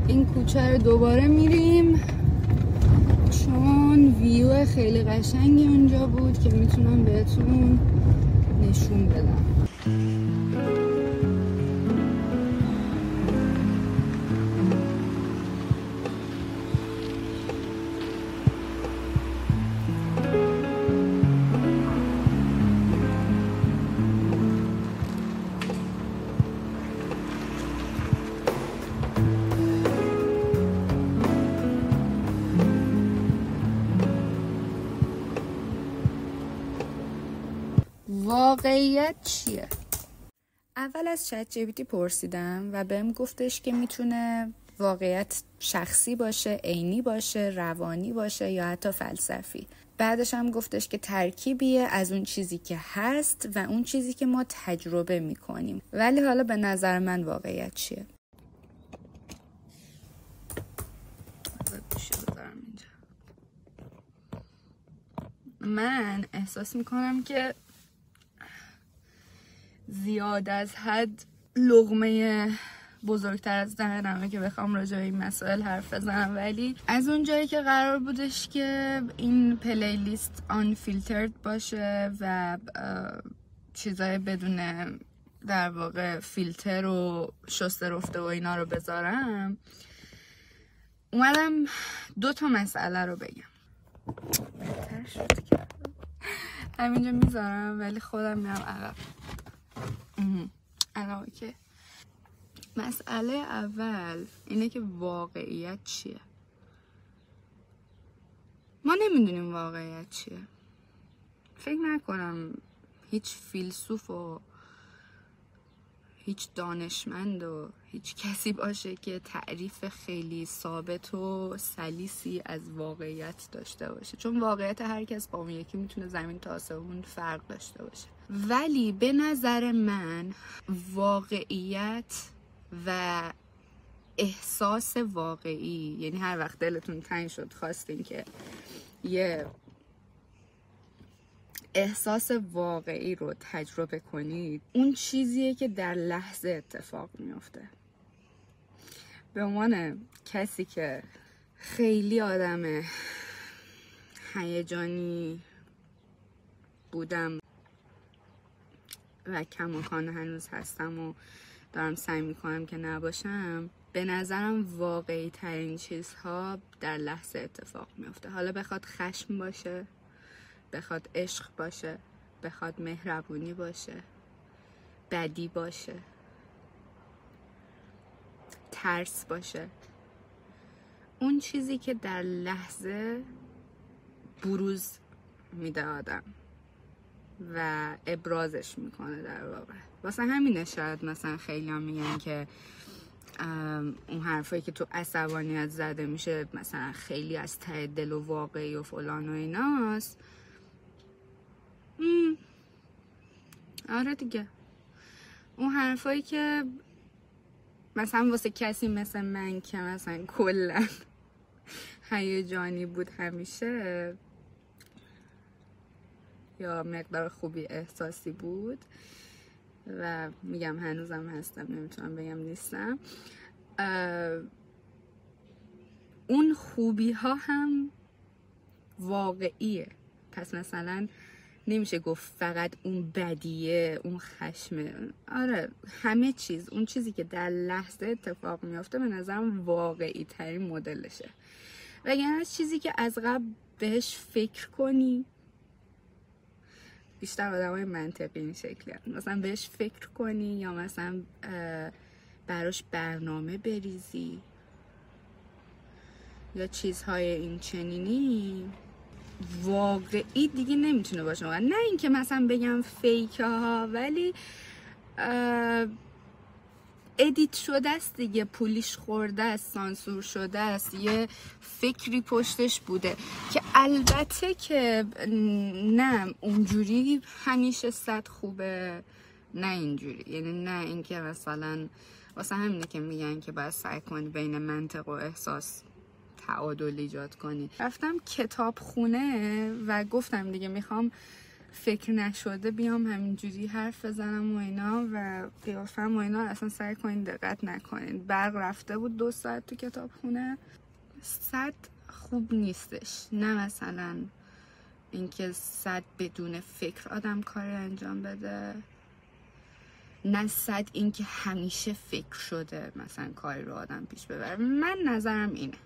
این کوچه رو دوباره میریم چون ویو خیلی قشنگی اونجا بود که میتونم بهتون نشون بدم. واقعیت چیه؟ اول از چت جی پی تی پرسیدم و بهم گفتش که میتونه واقعیت شخصی باشه، عینی باشه، روانی باشه یا حتی فلسفی. بعدش هم گفتش که ترکیبیه از اون چیزی که هست و اون چیزی که ما تجربه میکنیم. ولی حالا به نظر من واقعیت چیه؟ من احساس میکنم که زیاد از حد لقمه بزرگتر از دهنمه که بخوام راجع به این مسائل حرف بزنم، ولی از اون جایی که قرار بودش که این پلیلیست آن فیلترد باشه و چیزای بدون در واقع فیلتر و شسته رفته و اینا رو بذارم، اومدم 2 مسئله رو بگم. بهتر شد که همینجا میذارم ولی خودم میرم عقب. الان که مسئله اول اینه که واقعیت چیه؟ ما نمیدونیم واقعیت چیه. فکر نکنم هیچ فیلسوف و هیچ دانشمند و هیچ کسی باشه که تعریف خیلی ثابت و سلیسی از واقعیت داشته باشه، چون واقعیت هر کس با اون یکی میتونه زمین تا آسمون فرق داشته باشه. ولی به نظر من واقعیت و احساس واقعی، یعنی هر وقت دلتون تنگ شد خواستین که یه احساس واقعی رو تجربه کنید، اون چیزیه که در لحظه اتفاق میفته. به عنوان کسی که خیلی آدم هیجانی بودم و کماکان هنوز هستم و دارم سعی میکنم که نباشم، به نظرم واقعی ترین چیزها در لحظه اتفاق میفته. حالا بخواد خشم باشه، بخواد عشق باشه، بخواد مهربونی باشه، بدی باشه، ترس باشه، اون چیزی که در لحظه بروز میده آدم و ابرازش میکنه در واقع. واسه همینه شاید مثلا خیلی هم میگن که اون حرفایی که تو عصبانیت زده میشه مثلا خیلی از ته دل و واقعی و فلان و ایناست. آره دیگه، اون حرفایی که مثلا واسه کسی مثل من که مثلا کلا هیجانی بود همیشه یا مقدار خوبی احساسی بود و میگم هنوزم هستم، نمیتونم بگم نیستم، اون خوبی ها هم واقعیه. پس مثلا نمیشه گفت فقط اون بدیه، اون خشمه. آره، همه چیز، اون چیزی که در لحظه اتفاق میافته به نظرم واقعی ترین مدلشه. وگرنه چیزی که از قبل بهش فکر کنی، بیشتر آدم های منطقی این شکلی هست، مثلا بهش فکر کنی یا مثلا براش برنامه بریزی یا چیزهای این چنینی، واقعی دیگه نمیتونه باشه. نه اینکه مثلا بگم فیک ها، ولی ادیت شده است دیگه، پولیش خورده است، سانسور شده است، یه فکری پشتش بوده که البته که نه اونجوری همیشه صد خوبه، نه اینجوری، یعنی نه اینکه مثلا واسه همینه که میگن که باید سعی کنی بین منطق و احساس تعادل ایجاد کنی. رفتم کتاب خونه و گفتم دیگه میخوام فکر نشده بیام همینجوری حرف بزنم و اینا و قیافم و اینا. اصلا سعی کنین دقت نکنین. برق رفته بود 2 ساعت تو کتابخونه. صد خوب نیستش، نه مثلا اینکه 100 بدون فکر آدم کاری انجام بده، نه 100 اینکه همیشه فکر شده مثلا کاری رو آدم پیش ببره. من نظرم اینه.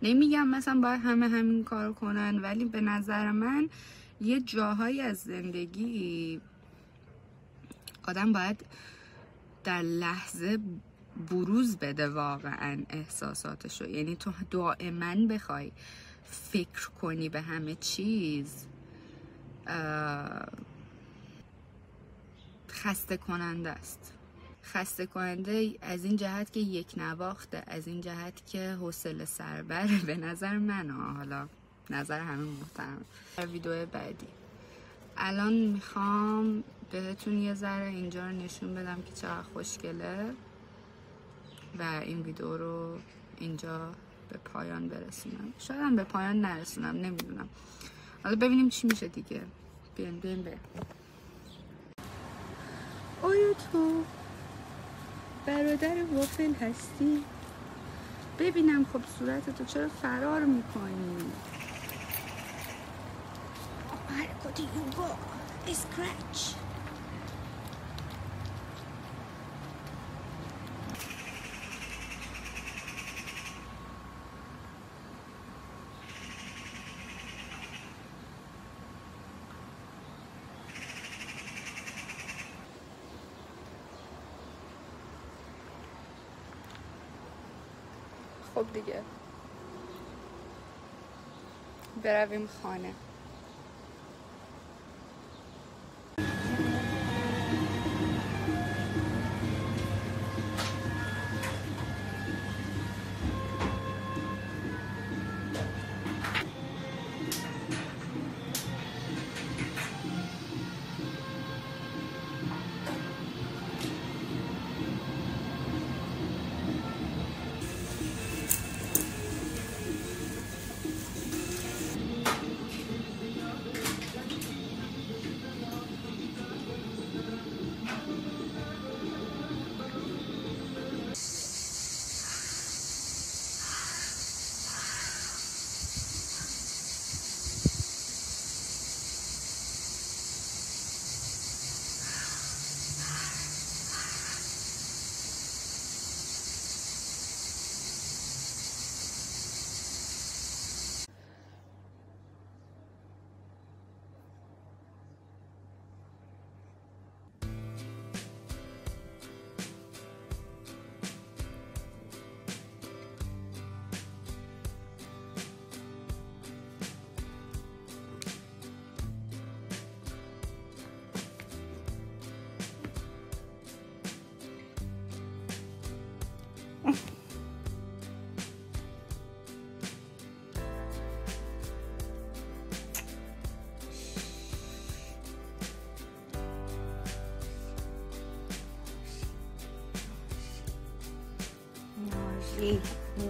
نمیگم مثلا باید همه همین کار کنن، ولی به نظر من یه جاهایی از زندگی آدم باید در لحظه بروز بده واقعا احساساتشو. یعنی تو دائما بخوای فکر کنی به همه چیز، خسته کننده است. خسته کننده از این جهت که یک نواخته، از این جهت که حوصله سربره به نظر من. حالا نظر همه محترم. در ویدیو بعدی الان میخوام بهتون یه ذره اینجا رو نشون بدم که چقدر خوشگله و این ویدیو رو اینجا به پایان برسونم. شاید هم به پایان نرسونم، نمیدونم. حالا ببینیم چی میشه دیگه. بیاین بریم. آیا تو برادر وافل هستی؟ ببینم خب صورت تو چرا فرار میکنی؟ هر کدی you go scratch. خب دیگه برویم خانه.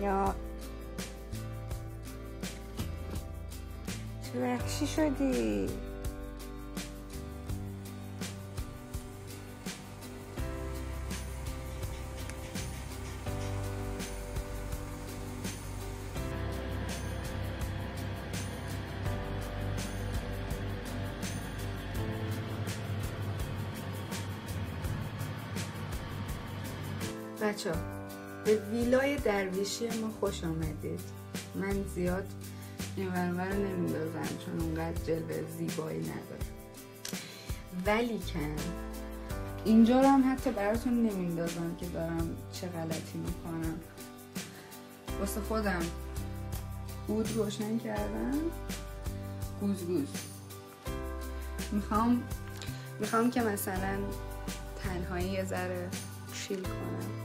یا چه وحشی شدی؟ بچه به ویلای درویشی ما خوش آمدید. من زیاد این ورانور رو نمیندازم چون اونقدر جلوه زیبایی نداره، ولی کن اینجا رو هم حتی براتون نمیندازم که دارم چه غلطی میکنم. واسه خودم عود روشن کردم، گوزگوز. میخوام که مثلا تنهایی یه ذره چیل کنم.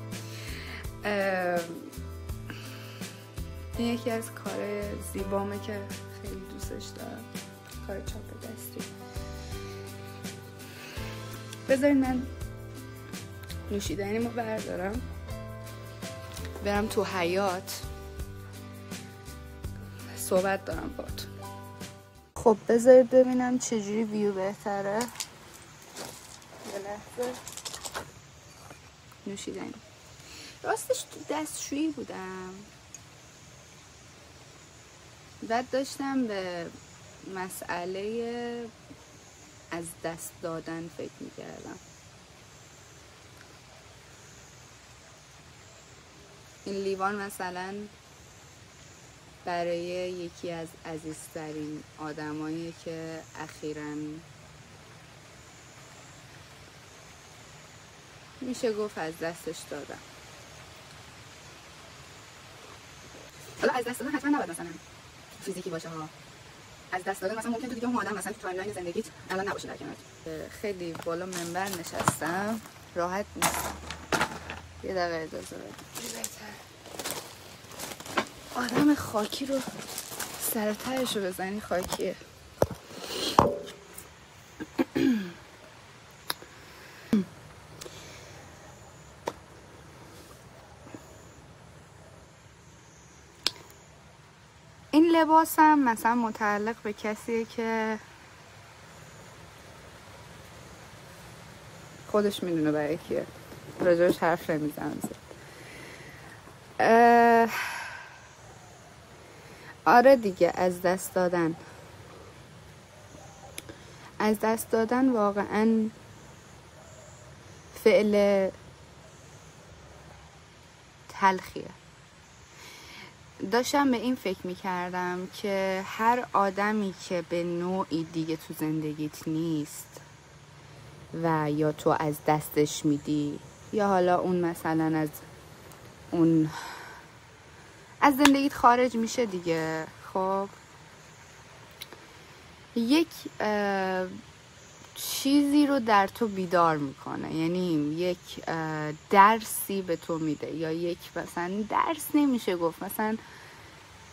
این یکی از کار زیبامه که خیلی دوستش دارم، کار چاپ دستی. بذارید من نوشیدنیمو بردارم برم تو حیاط، صحبت دارم باهاتون. خب بذارید ببینم چجوری ویو بهتره. یه لحظه. نوشیدنی. راستش تو دستشویی بودم، بعد داشتم به مسئله از دست دادن فکر میکردم. این لیوان مثلا برای یکی از عزیزترین آدمایی که اخیراً میشه گفت از دستش دادم. حالا از دست دادن حتما نباید مثلا فیزیکی باشه ها. از دست دادن مثلا ممکن تو دیگه اون آدم مثلا تو تایملاین زندگیت الان نباشه در کنارت. خیلی بالا منبر نشستم، راحت نیستم. یه دقیقه اجازه بده. آدم خاکی رو سر تهش رو بزنی خاکیه. این لباسم مثلا متعلق به کسیه که خودش میدونه برای کیه، راجبش حرف نمیزنم زیاد. آره دیگه، از دست دادن واقعا فعل تلخیه. داشتم به این فکر میکردم که هر آدمی که به نوعی دیگه تو زندگیت نیست و یا تو از دستش میدی یا حالا اون مثلا از زندگیت خارج میشه دیگه، خب یک چیزی رو در تو بیدار میکنه، یعنی یک درسی به تو میده، یا یک مثلا درس نمیشه گفت، مثلا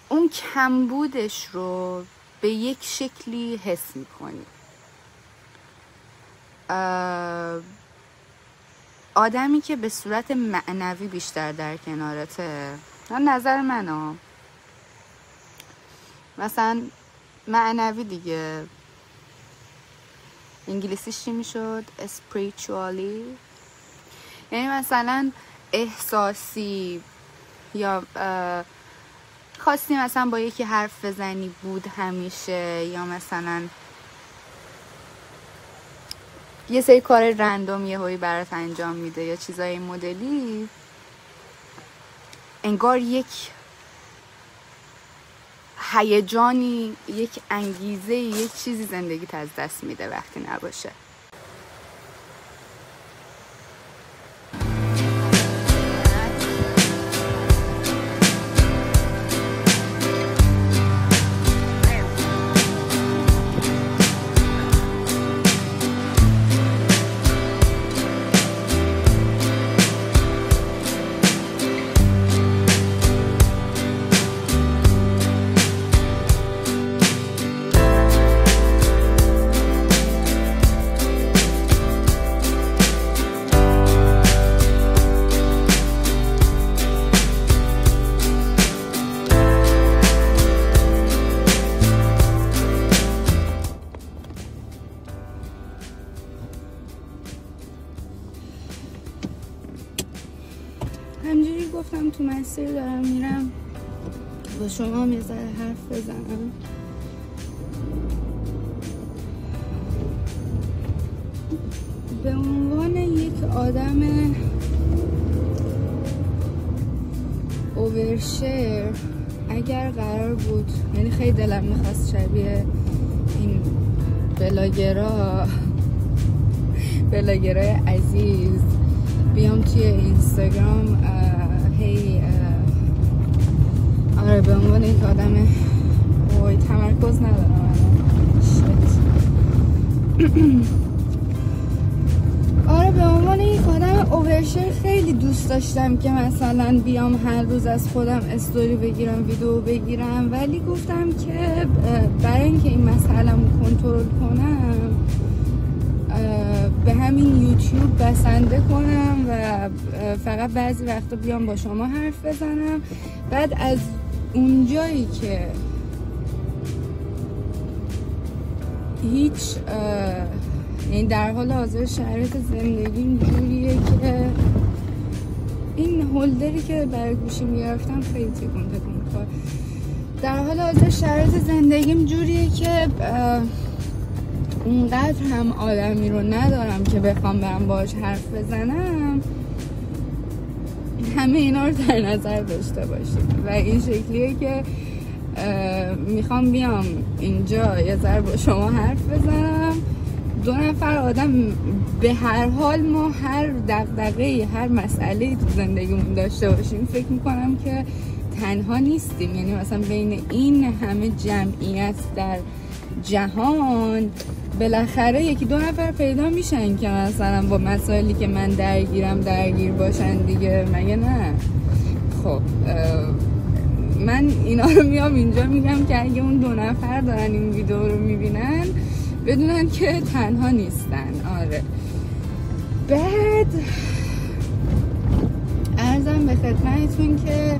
اون کمبودش رو به یک شکلی حس میکنی. آدمی که به صورت معنوی بیشتر در کنارته، نظر منه، مثلا معنوی دیگه، انگلیسیش چی میشد؟ spiritually، یعنی مثلا احساسی، یا خواستی مثلا با یکی حرف بزنی بود همیشه، یا مثلا یه سری کار رندوم یه هایی برات انجام میده یا چیزای این مدلی، انگار یک هیجانی، یک انگیزه، یک چیزی زندگیت از دست میده وقتی نباشه. همجوری گفتم تو مسیر دارم میرم با شما هم یه ذره حرف بزنم. به عنوان یک آدم اوورشیر، اگر قرار بود، یعنی خیلی دلم میخواست شبیه این بلاگرای عزیز بیام توی اینستاگرام، آره به عنوان یک آدم تمرکز ندارم آره به عنوان یک آدم اوورشیر خیلی دوست داشتم که مثلا بیام هر روز از خودم استوری بگیرم، ویدیو بگیرم، ولی گفتم که برای اینکه این مسئله‌مو کنترل کنم به همین یوتیوب بسنده کنم و فقط بعضی وقتا بیام با شما حرف بزنم. بعد از اونجایی که هیچ یعنی در حال حاضر شرایط زندگیم جوریه که این هولدری که برای گوشیم گرفتم خیلی تکون می‌خوره. در حال حاضر شرایط زندگیم جوریه که اونقدر هم آدمی رو ندارم که بخوام برم باهاش حرف بزنم، همه اینا رو در نظر داشته باشید و این شکلیه که میخوام بیام اینجا یه ذره با شما حرف بزنم. 2 نفر آدم به هر حال ما هر دغدغه‌ای هر مسئله‌ای تو زندگیمون داشته باشیم فکر میکنم که تنها نیستیم. یعنی مثلا بین این همه جمعیت در جهان بالاخره 1-2 نفر پیدا میشن که مثلا با مسائلی که من درگیرم درگیر باشن دیگه، مگه نه؟ خب من اینا رو میام اینجا میگم که اگه اون 2 نفر دارن این ویدیو رو میبینن بدونن که تنها نیستن. آره. بعد عرضم به خدمتتون که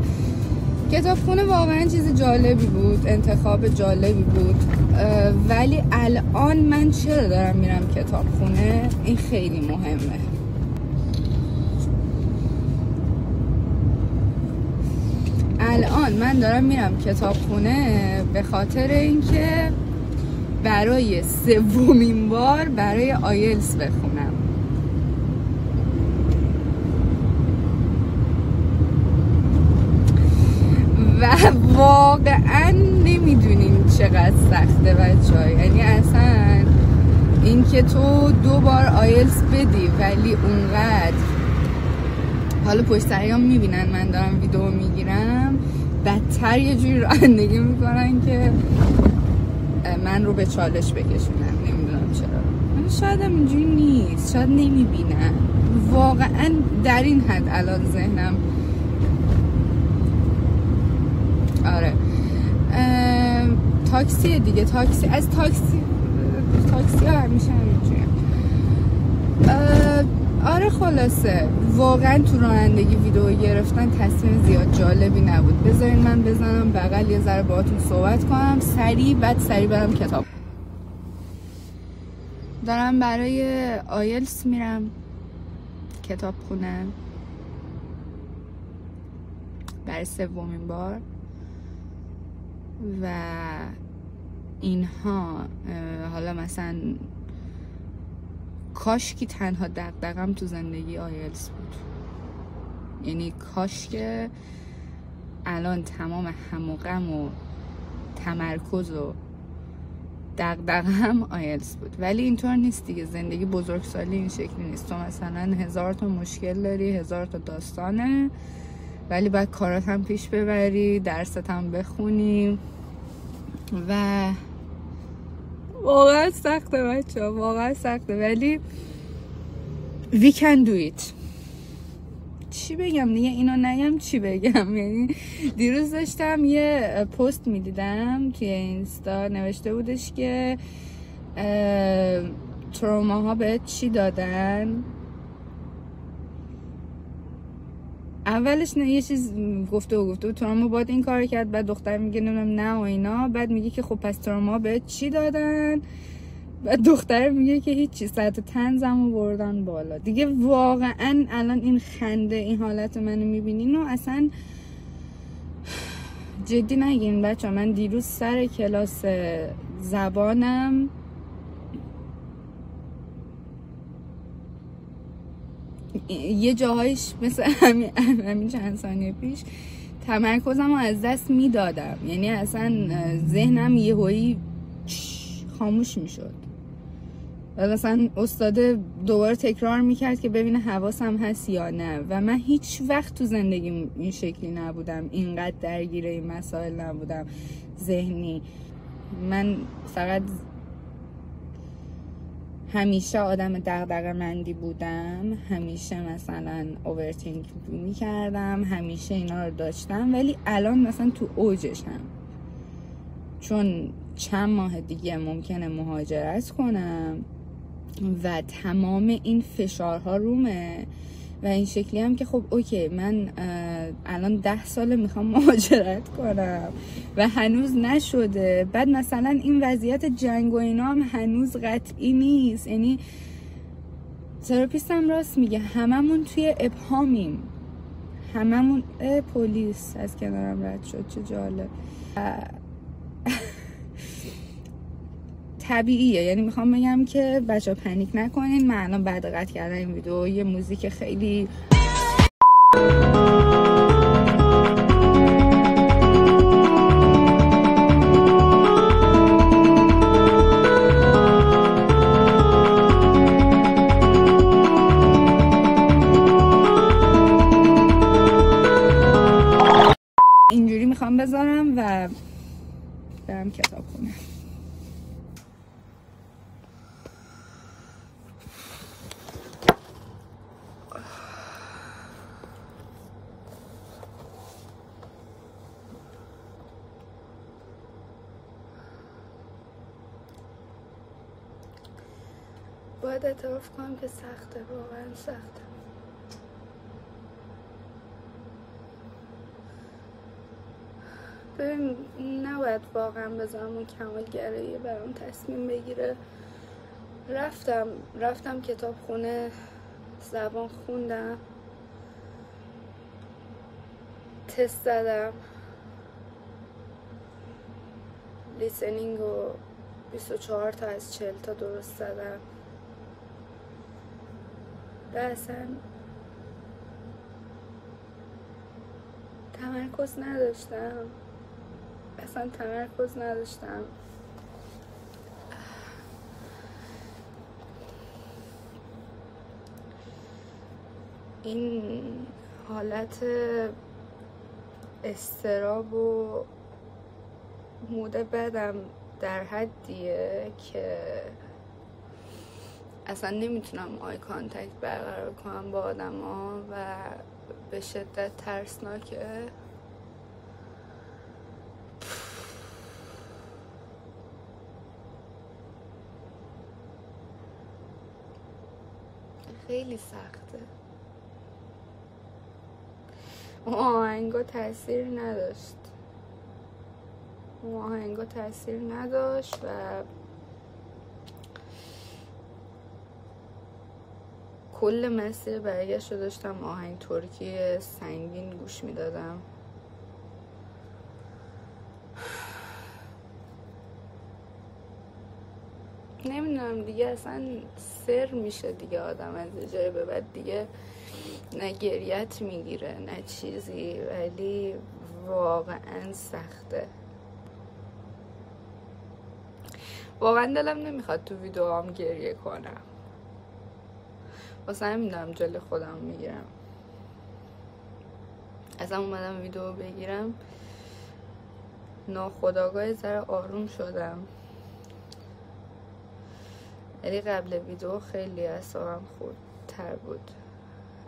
کتابخونه واقعا چیز جالبی بود، انتخاب جالبی بود، ولی الان من چرا دارم میرم کتابخونه؟ این خیلی مهمه. الان من دارم میرم کتابخونه به خاطر اینکه برای 3مین بار برای آیلتس بخونم. و واقعا نمیدونیم چقدر سخته بچه‌ها. یعنی اصلا این که تو 2 بار آیلتس بدی ولی اونقدر حالا پشت سریام میبینن من دارم ویدیو میگیرم، بدتر یه جوری رانندگی میکنن که من رو به چالش بکشونن. نمیدونم چرا، شاید هم اینجوری نیست، شاید نمیبینن. واقعا در این حد الان ذهنم آره تاکسی دیگه، تاکسی از تاکسی ها همیشه همینجوری. آره خلاصه واقعا تو رانندگی ویدیو گرفتن تصمیم زیاد جالبی نبود. بذارین من بزنم بغل یه ذره باهاتون صحبت کنم سریع، بعد سریع برم کتاب. دارم برای آیلتس میرم کتابخونه برای 3مین بار و اینها. حالا مثلا کاش که تنها دغدغه‌م تو زندگی آیلتس بود، یعنی کاش که الان تمام هم و غم و تمرکز و دغدغه‌م آیلتس بود، ولی اینطور نیست دیگه. زندگی بزرگسالی این شکلی نیست. تو مثلا 1000 تا مشکل داری، 1000 تا داستانه، ولی باید کارات هم پیش ببری، درست هم بخونی و واقعا سخته بچه ها، واقعا سخته، ولی we can do it. چی بگم دیگه، اینو نگم چی بگم. یعنی دیروز داشتم یه پست میدیدم توی اینستا، نوشته بودش که تروماها بهت چی دادن. اولش نه یه چیز گفته تروما باید این کار کرد، بعد دختر میگه نمیدونم نه و اینا، بعد میگه که خب پس تروما بهت چی دادن، بعد دختر میگه که هیچی، سطح طنزمو بردن بالا. دیگه واقعا الان این خنده، این حالت منو میبینین و اصلا جدی نگیرین بچه. من دیروز سر کلاس زبانم یه جاهایش مثل همین چند ثانیه پیش تمرکزم رو از دست میدادم. یعنی اصلا ذهنم یهویی خاموش میشد و مثلا استاد دوباره تکرار میکرد که ببینه حواسم هست یا نه. و من هیچ وقت تو زندگیم این شکلی نبودم، اینقدر درگیر این مسائل نبودم ذهنی. من فقط همیشه آدم دغدغه‌مندی بودم، همیشه مثلا اوورتینک میکردم، همیشه اینا رو داشتم، ولی الان مثلا تو اوجشم، چون چند ماه دیگه ممکنه مهاجرت کنم و تمام این فشارها رومه و این شکلی هم که خب اوکی من الان 10 ساله میخوام مهاجرت کنم و هنوز نشده، بعد مثلا این وضعیت جنگ و اینا هم هنوز قطعی نیست. یعنی تراپیستم راست میگه، هممون توی ابهامیم، هممون. پلیس از کنارم رد شد، چه جالب. طبیعیه. یعنی میخوام بگم که بچه پنیک نکنین. من الان بعد قطع کردن این ویدیو یه موزیک خیلی اینجوری میخوام بذارم و برم کتاب خونه. باید اعتراف کنم که سخته، واقعا سخته. ببین نباید واقعا بذارم اون کمالگرایی برام تصمیم بگیره. رفتم کتاب خونه، زبان خوندم، تست زدم، لیسنینگ رو 24 تا از 40 تا درست زدم و اصلا تمرکز نداشتم. این حالت اضطراب و مود بدم در حدیه که اصلا نمیتونم آی کانتکت برقرار کنم با آدم ها و به شدت ترسناکه. خیلی سخته. اون آهنگا تاثیر نداشت و کل مسیر برگشت رو داشتم آهنگ ترکی سنگین گوش میدادم. نمیدونم دیگه، اصلا سر میشه دیگه آدم از یه جای به بعد دیگه نه گریت میگیره نه چیزی، ولی واقعا سخته. واقعا دلم نمیخواد تو ویدیوام گریه کنم، واسه همین دارم جلوی خودم میگیرم. اصلا اومدم ویدیو بگیرم ناخودآگاه ذره آروم شدم، ولی قبل ویدیو خیلی اعصابم خردتر بود.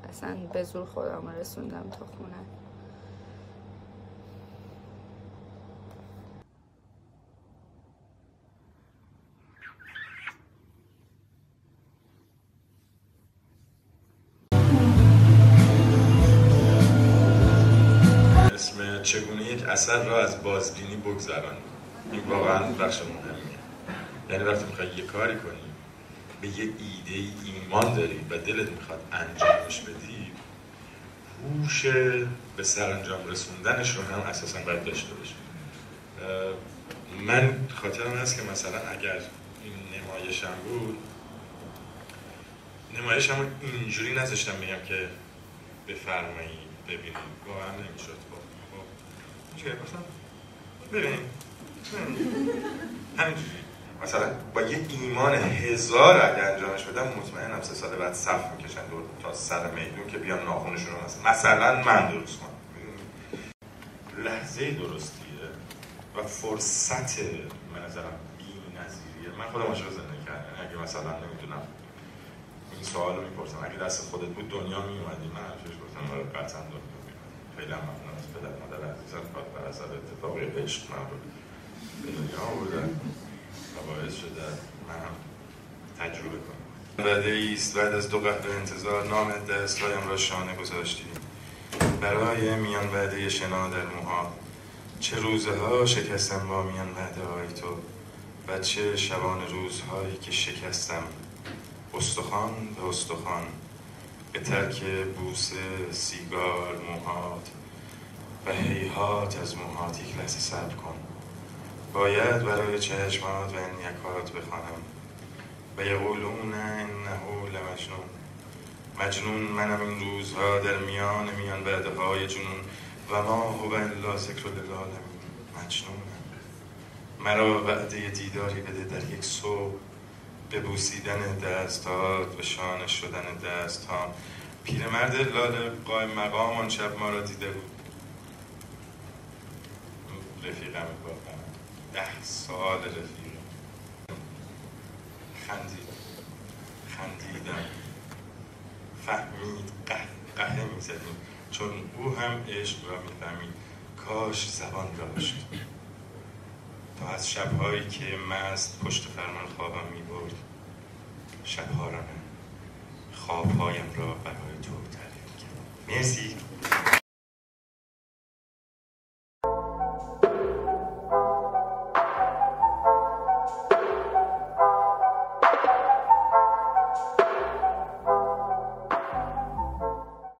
اصلا به زور خودم رسوندم تا خونه. اسم چگونه یک اثر را از بازبینی بگذرانی، این واقعا بخش مهمیه. یعنی وقتی میخوای یه کاری کنی، به یه ایده ایمان داری و دلت میخواد انجامش بدی، هوش به سرانجام رسوندنش رو هم اساسا باید داشته باشی. من خاطرم هست که مثلا اگر این نمایشم بود، نمایشم رو اینجوری نذاشتم بگم که بفرمایید ببینید، واقعا نمیشد. چه مثلا ببین همینجوری مثلا با یه ایمان 1000 اگه انجامش بدم، مطمئنم 3 سال بعد صف میکشن دور تا سر میدون که بیان ناخونشون رو مثلا من درست کنم. لحظه درستیه و فرصت به نظرم بی‌نظیریه. من خودم عاشق زندگی کردم. اگه مثلا نمیدونم این سوال رو میپرسم اگه دست خودت بود دنیا میومدی، من همچنش گفتم قطعا دنیا میومدی. خیلی هم ممنون از پدر مادر عزیزم که بر اثر اتفاقی عشق من رو به دنیا آوردن و باعث شده من هم تجربه کنم. وعده ایست بعد از 2 قهر انتظار نام دستهایم را شانه گذاشتی برای میان وعده شنا در موها. چه روزه ها شکستم با میان وعده های تو و چه شبان روزهایی که شکستم استخوان به استخوان به ترک بوسه سیگار موهات و هیهات از موهات. یک لحظه صبر کن. باید برای چشمات و انیکات بخوانم و یقولون انه لمجنون. مجنون منم این روزها در میان وعده های جنون و ما هو الا ذکر للعالمین. مجنونم. مرا وعده دیداری بده در یک صبح به بوسیدن دستات و شانه شدن دستان. پیرمرد لاله قائم مقام آن شب ما را دیده بود. رفیقم واقعا 10 سال رفیقم. خندیدم فهمید قهقهه میزدیم چون او هم عشق را میفهمید. کاش زبان داشت تا از شبهایی که مست پشت فرمان خوابم میبرد شبها را نه خوابهایم را برای تو تعریف کرد. مرسی.